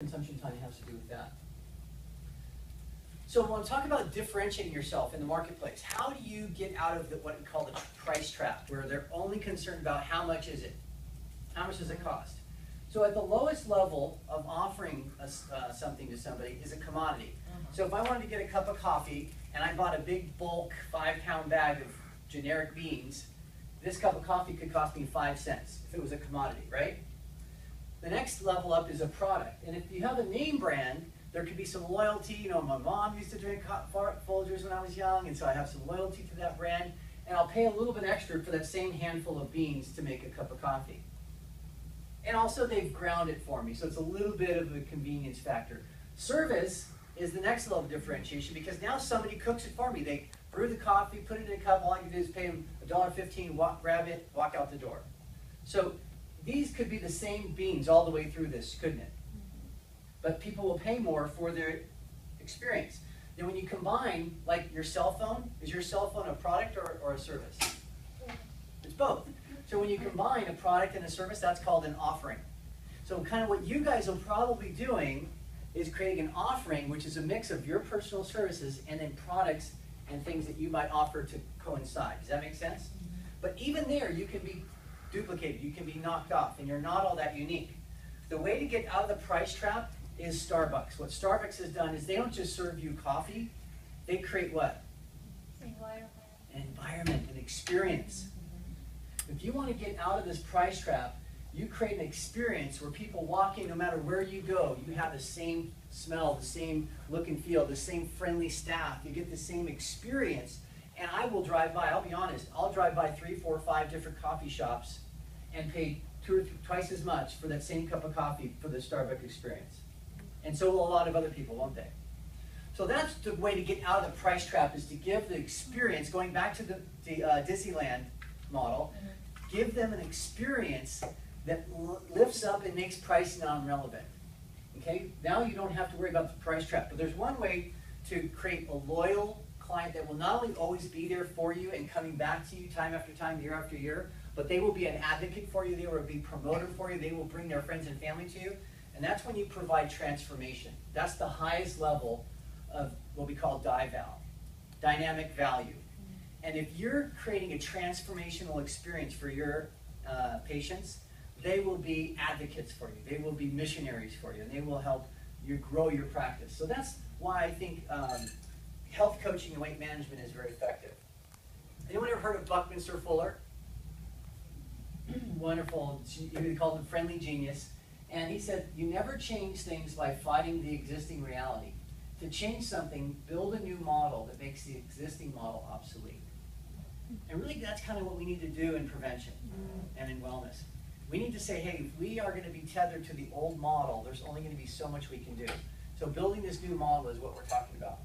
Consumption time has to do with that. So when we talk about differentiating yourself in the marketplace, how do you get out of what we call the price trap, where they're only concerned about how much is it? How much does it cost? So at the lowest level of offering something to somebody is a commodity. So if I wanted to get a cup of coffee and I bought a big bulk 5-pound bag of generic beans, this cup of coffee could cost me 5 cents if it was a commodity, right? The next level up is a product. And if you have a name brand, there could be some loyalty. You know, my mom used to drink Folgers when I was young, and so I have some loyalty to that brand. And I'll pay a little bit extra for that same handful of beans to make a cup of coffee. And also they've ground it for me, so it's a little bit of a convenience factor. Service is the next level of differentiation because now somebody cooks it for me. They brew the coffee, put it in a cup, all I can do is pay them $1.15, grab it, walk out the door. So these could be the same beans all the way through this, couldn't it? But people will pay more for their experience. Then when you combine, like your cell phone, is your cell phone a product or a service? It's both. So when you combine a product and a service, that's called an offering. So kind of what you guys are probably doing is creating an offering, which is a mix of your personal services and then products and things that you might offer to coincide. Does that make sense? But even there, you can be duplicated, you can be knocked off, and you're not all that unique. The way to get out of the price trap is Starbucks. What Starbucks has done is they don't just serve you coffee, they create what? Environment. An environment, an experience. If you want to get out of this price trap, you create an experience where people walk in, no matter where you go, you have the same smell, the same look and feel, the same friendly staff, you get the same experience. And I will drive by, I'll be honest, I'll drive by 3, 4, 5 different coffee shops and pay twice as much for that same cup of coffee for the Starbucks experience. And so will a lot of other people, won't they? So that's the way to get out of the price trap, is to give the experience, going back to the Disneyland model, give them an experience that lifts up and makes price non-relevant. Okay? Now you don't have to worry about the price trap. But there's one way to create a loyal client that will not only always be there for you and coming back to you time after time, year after year, but they will be an advocate for you, they will be a promoter for you, they will bring their friends and family to you. And that's when you provide transformation. That's the highest level of what we call DIVAL, dynamic value. And if you're creating a transformational experience for your patients, they will be advocates for you. They will be missionaries for you, and they will help you grow your practice. So that's why I think health coaching and weight management is very effective. Anyone ever heard of Buckminster Fuller? Wonderful. He called him friendly genius. And he said, you never change things by fighting the existing reality. To change something, build a new model that makes the existing model obsolete. And really, that's kind of what we need to do in prevention and in wellness. We need to say, hey, if we are going to be tethered to the old model, there's only going to be so much we can do. So building this new model is what we're talking about.